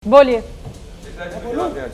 बोलिए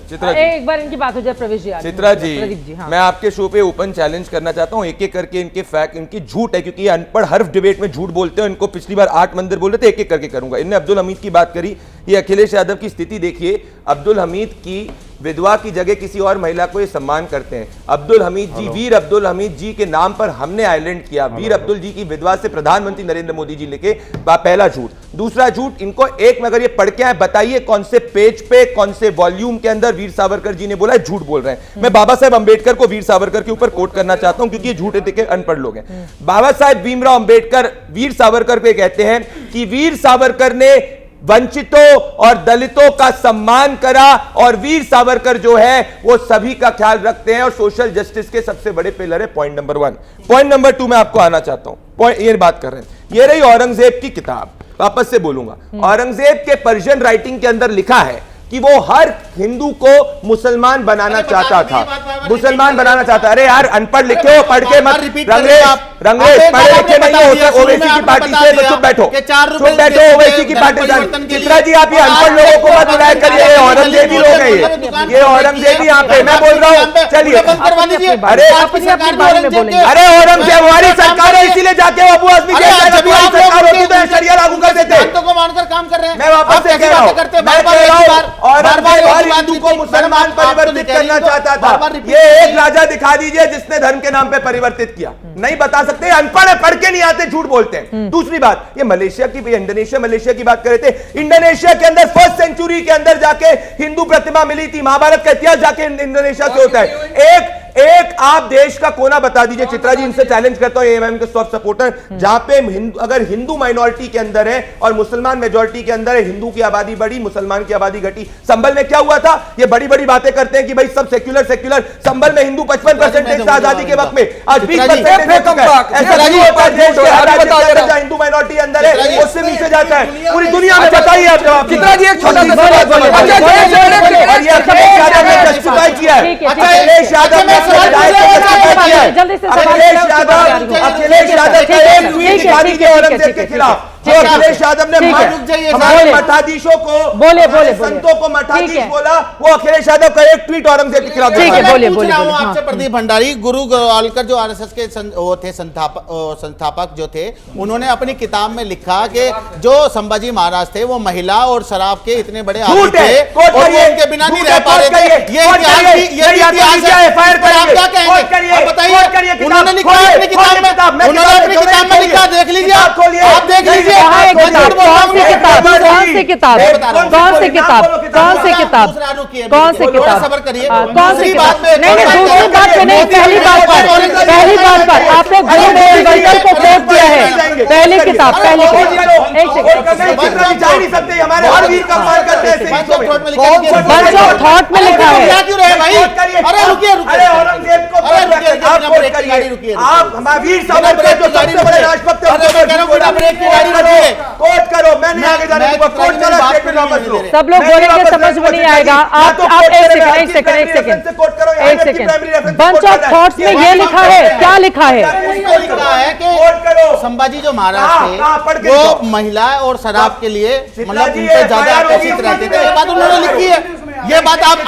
चित्रा जी, एक बार इनकी बात हो जाए। प्रवेश जी, चित्रा जी, प्रदीप जी, हाँ। मैं आपके शो पे ओपन चैलेंज करना चाहता हूँ। एक एक करके इनके फैक्ट, इनकी झूठ है, क्योंकि ये अनपढ़ हर डिबेट में झूठ बोलते हैं। इनको पिछली बार 8 मंदिर बोले थे, एक एक करके करूंगा। इनने अब्दुल हमीद की बात करी, ये अखिलेश यादव की स्थिति देखिए। अब्दुल हमीद की विधवा की जगह किसी और महिला को ये सम्मान करते हैं। अब्दुल हमीद जी, वीर अब्दुल हमीद जी के नाम पर हमने आइलैंड किया। वीर अब्दुल जी की विधवा से प्रधानमंत्री नरेंद्र मोदी जी लेके पहला झूठ। दूसरा झूठ, इनको एक में अगर ये पढ़ के आए, बताइए कौन से पेज पे, कौन से वॉल्यूम के अंदर वीर सावरकर जी ने बोला है, झूठ बोल रहे हैं। मैं बाबा साहेब अंबेडकर को वीर सावरकर के ऊपर कोट करना चाहता हूं, क्योंकि ये झूठे दिखे अनपढ़ लोग हैं। बाबा साहेब भीमराव अंबेडकर वीर सावरकर को कहते हैं कि वीर सावरकर ने वंचितों और दलितों का सम्मान करा, और वीर सावरकर जो है वो सभी का ख्याल रखते हैं और सोशल जस्टिस के सबसे बड़े पिलर है। Point number 1। पॉइंट नंबर 2 मैं आपको आना चाहता हूं। ये बात कर रहे हैं, ये रही औरंगजेब की किताब। वापस से बोलूंगा, औरंगजेब के पर्शियन राइटिंग के अंदर लिखा है कि वो हर हिंदू को मुसलमान बनाना चाहता था, मुसलमान बनाना चाहता। अरे यार, अनपढ़ लिखे हो, पढ़ के मत। रंगरेज पढ़े लिखे नहीं हो, ओवैसी की पार्टी से तो चुप बैठो, चुप बैठो, ओवैसी की पार्टी से। चित्रा जी, आप ये अनपढ़ लोगों को मत बुलाया करिए, ये औरंगजेबी लोग हैं, ये औरंगजेबी यहाँ पे मैं बोल रहा हूँ। चलिए, अरे औरंगजेब हमारी सरकार है, इसीलिए जाके अबू आजमी सरकार होती तो शरिया लागू कर देते। काम कर रहे हैं। मैं वापस से कह रहा हूँ, और हिंदू को मुसलमान परिवर्तित करना चाहता था। ये एक राजा दिखा दीजिए जिसने धर्म के नाम पे परिवर्तित किया। नहीं बता सकते, अनपढ़ है, पढ़ के नहीं आते, झूठ बोलते हैं। दूसरी बात, ये मलेशिया की, इंडोनेशिया मलेशिया की बात कर रहे थे। इंडोनेशिया के अंदर 1st सेंचुरी के अंदर जाके हिंदू प्रतिमा मिली थी। महाभारत का इतिहास जाके इंडोनेशिया से होता है। एक आप देश का कोना बता दीजिए। चित्रा जी, इनसे चैलेंज करता हूं, एएमएम के सॉफ्ट सपोर्टर, जहां पे अगर हिंदू माइनॉरिटी के अंदर है और मुसलमान मेजॉरिटी के अंदर है, हिंदू की आबादी बढ़ी, मुसलमान की आबादी घटी। संभल में क्या हुआ था? ये बड़ी बड़ी बातें करते हैं कि भाई सब सेक्युलर सेक्युलर। संभल में हिंदू 55% था आजादी के वक्त में, आज 20% हिंदू माइनॉरिटी अंदर है, उससे नीचे जाता है। पूरी दुनिया में बताइए आप जवाब। चित्रा जी, एक छोटा सा जस्टिफाई किया है अखिलेश यादव ने, अखिलेश यादव का एक ट्वीट दिखा दीजिए औरंगजेब के खिलाफ। अखिलेश यादव ने हमारे मठाधीशों को, संतों को मठाधीश बोला, वो अखिलेश यादव का एक ट्वीट औरंगजेब के खिलाफ। बोलिए आपसे प्रदीप भंडारी, गुरु गोवालकर जो आरएसएस के वो थे संस्थापक जो थे, उन्होंने अपनी किताब में लिखा कि जो संभाजी महाराज थे वो महिला और शराब के इतने बड़े आदी थे और वो उनके बिना नहीं रह पा रहे थे। ये इतिहास है, आप क्या कहेंगे? बताइए, उन्होंने लिखा अपनी किताब में, उन्होंने अपनी किताब में लिखा, देख लीजिए, आप देख लीजिए। कौन सी किताब? कौन सी किताब? कौन सी किताब? कौन सी किताब? कौन सी किताब? सबर करिए। कौन सी किताब? नहीं, दूसरी बात पे नहीं, पहली बात पर आपने गुरु गोविंद को कोट किया है। पहली किताब, पहली किताब। एक सेकंड, जा नहीं सकते, हमारे हर वीर का मान करते हैं। बंच ऑफ थॉट में लिखा है। अरे रुकिए, अरे औरंगजेब को आप हमारे वीर सावरकर जो सबसे बड़े राष्ट्रभक्त कोट करो। मैं नहीं आगे जाने दूंगा, कोट करो, स्टेटमेंट वापस लो। सब लोग बोलेंगे, समझ में नहीं आएगा। आप एक सेकंड बंच ऑफ थॉट्स में ये लिखा है, क्या लिखा है? संभाजी जो महाराज थे वो महिला और शराब के लिए मतलब उन पे ज्यादा आकर्षित रहते थे। ये बात उन्होंने लिखी है। ये बात आप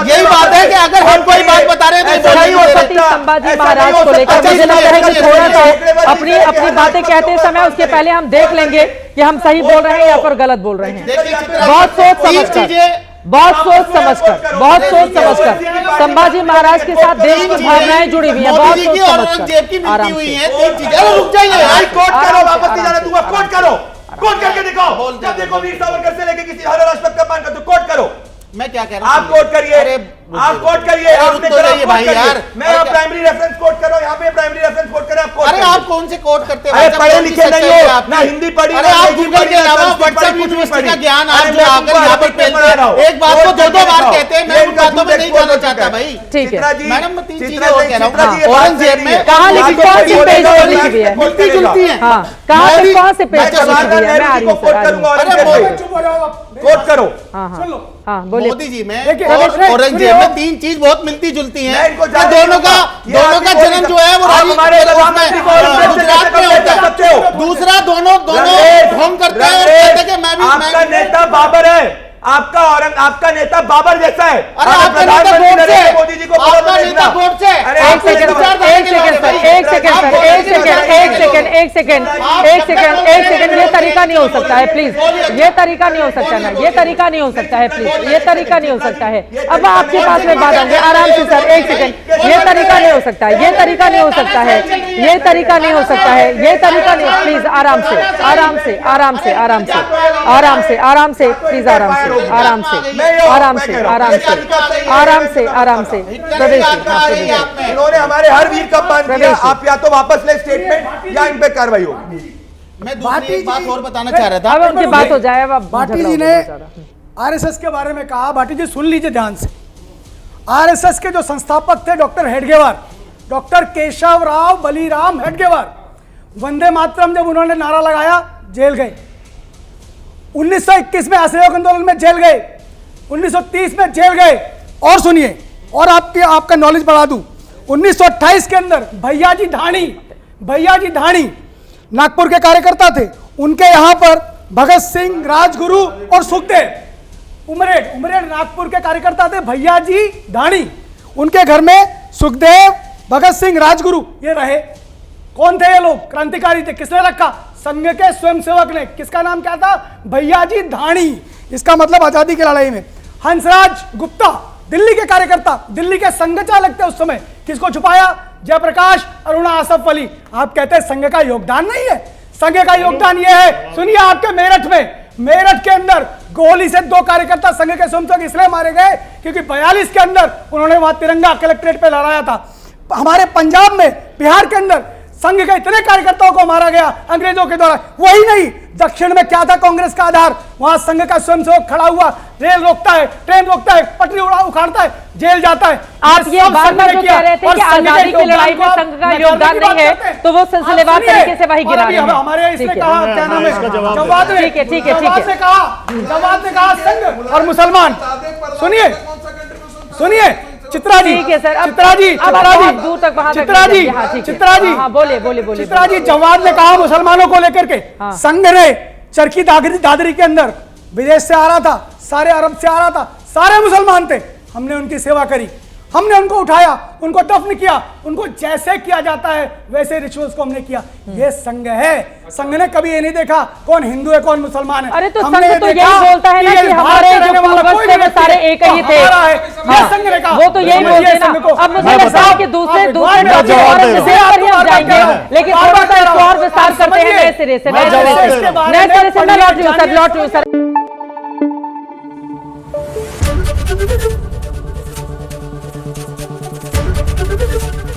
यही बात है कि अगर हम कोई बात बता रहे हैं तो सही हो सकती है। संभाजी महाराज को लेकर मुझे लगता है कि थोड़ा सा अपनी बातें कहते समय उसके पहले हम देख लेंगे कि हम सही बोल रहे हैं या फिर गलत बोल रहे हैं। बहुत सोच समझकर संभाजी महाराज के साथ देश की भावनाएं जुड़ी हुई है। बहुत सोच कोट करके दिखाओ। जब देखो वीर सावरकर से लेके किसी हर राष्ट्रभक्त का मान कर, तो कोट करो। मैं क्या कह रहा हूं, आप कोट करिए, आप कोट करिए, आपने करा भाई यार। मैं प्राइमरी रेफरेंस कोट कर रहा हूं, यहां पे प्राइमरी रेफरेंस कोट करें। आप अरे आप कौन से कोट करते हैं? अरे पढ़े लिखे नहीं हो ना, हिंदी पढ़ी। अरे आप गूगल के अलावा व्हाट्सएप यूनिवर्सिटी का ज्ञान आज जो आकर यहां पर फैलता है, एक बात को दो बार कहते हैं। मैं उन बातों में नहीं जाना चाहता भाई। ठीक है मैडम, मैं 3 चीजें और कह रहा हूं। औरंगजेब में कहां लिखी, कौन सी पेज पर लिखी हुई है? मिलती जुलती है। हां, कहां पे, कौन से पेज पर लिखी हुई है? मैं आ रही हूं सर, कोट करो। हाँ, बोलिए। मोदी जी में और औरंगजेब में 3 चीज बहुत मिलती जुलती हैं। दोनों का जन्म जो है वो गुजरात में होता है। दूसरा, दोनों ढोंग करते हैं और कहते हैं कि मैं भी। आपका नेता बाबर है, आपका आपका नेता बाबर जैसा है। अरे आपका नेता प्रधानमंत्री गोडसे, नरेंद्र मोदी जी को बोलो आपका तो नेता देखना। गोडसे। अरे एक सेकंड सर, एक सेकंड सर, एक सेकंड सर, एक सेकंड, एक सेकंड, एक सेकंड, एक सेकंड, एक सेकंड, ये तरीका नहीं हो सकता है प्लीज, ये तरीका नहीं हो सकता ना, ये तरीका नहीं हो सकता है प्लीज, ये तरीका नहीं हो सकता है। अब आपके पास में बात आऊंगी आराम से सर, एक सेकंड, ये तरीका नहीं हो सकता है, ये तरीका नहीं हो सकता है, ये तरीका नहीं हो सकता है, ये तरीका नहीं, प्लीज आराम से, आराम से, आराम से, आराम से, आराम से, आराम से, प्लीज आराम से, आराम से, आराम से, आराम से, आराम से, आराम से, प्रवेश इन्होंने हमारे हर वीर का अपमान किया। आप या तो वापस ले स्टेटमेंट या इन पे कार्रवाई होगी। मैं दूसरी एक बात और बताना चाह रहा था। अब उनकी बात हो जाए, अब भाटी जी ने आरएसएस के बारे में कहा। भाटी जी सुन लीजिए ध्यान से। आरएसएस के जो संस्थापक थे डॉक्टर हेडगेवार, डॉक्टर केशव राव बलिराम हेडगेवार, वंदे मातरम जब उन्होंने नारा लगाया जेल गए। 1921 में असहयोग आंदोलन में जेल गए, 1930 में जेल गए। और सुनिए, और आपका नॉलेज बढ़ा दूं, 1928 के अंदर भैयाजी ढाणी नागपुर के कार्यकर्ता थे, उनके यहां पर भगत सिंह, राजगुरु और सुखदेव उमरेड नागपुर के कार्यकर्ता थे भैयाजी ढाणी। उनके घर में सुखदेव, भगत सिंह, राजगुरु ये रहे। कौन थे ये लोग? क्रांतिकारी थे। किसने रखा? संघ के स्वयंसेवक ने। किसका नाम क्या था? भैयाजी ढाणी। इसका मतलब आजादी की लड़ाई में। हंसराज गुप्ता दिल्ली के कार्यकर्ता, दिल्ली के संघ चालक थे उस समय। किसको छुपाया? जयप्रकाश, अरुणा, आसफ अली। आप कहते हैं संघ का योगदान नहीं है? संघ का योगदान यह है, सुनिए, आपके मेरठ के अंदर गोली से 2 कार्यकर्ता संघ के स्वयंसेवक इसलिए मारे गए क्योंकि 42 के अंदर उन्होंने वहां तिरंगा कलेक्ट्रेट पे लहराया था। हमारे पंजाब में, बिहार के अंदर संघ के इतने कार्यकर्ताओं को मारा गया अंग्रेजों के द्वारा। वही नहीं, दक्षिण में क्या था कांग्रेस का आधार? वहां संघ का स्वयंसेवक खड़ा हुआ, रेल रोकता है, ट्रेन रोकता है, पटरी उखाड़ता है, जेल जाता है। आप ये बार बार जो कह रहे थे कि आजादी की लड़ाई में संघ का योगदान नहीं है, तो वो सिलसिलेवार तरीके से वही गिरा रहे हैं। हमारे इसने कहा, क्या नाम है, जवाद ने, ठीक है, जवाद ने कहा संघ और मुसलमान। सुनिए चित्रा जी, ठीक है सर, चित्रा जी, दूर तक वहां चित्रा जी, बोले चित्रा जी, जवाद ने कहा मुसलमानों को लेकर के संघ ने चरखी दादरी के अंदर विदेश से आ रहा था, सारे अरब से आ रहा था, सारे मुसलमान थे। हमने उनकी सेवा करी, हमने उनको उठाया, उनको दफन किया, उनको जैसे किया जाता है वैसे रिचुअल्स को हमने किया। ये संघ है। संघ ने कभी ये नहीं देखा कौन हिंदू है कौन मुसलमान है। अरे तो संघ तो यही बोलता है ना कि हमारे जो पूर्वज थे वो सारे एक ही थे। वो तो यही बोलते हैं ना। अब मुझे लगता है कि दूसरे जाएंगे, लेकिन थोड़ा सा इसको और विस्तार करते हैं नए सिरे से। नए सिरे से मैं लौट रही हूँ सर।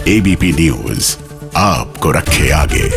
एबीपी न्यूज आपको रखे आगे।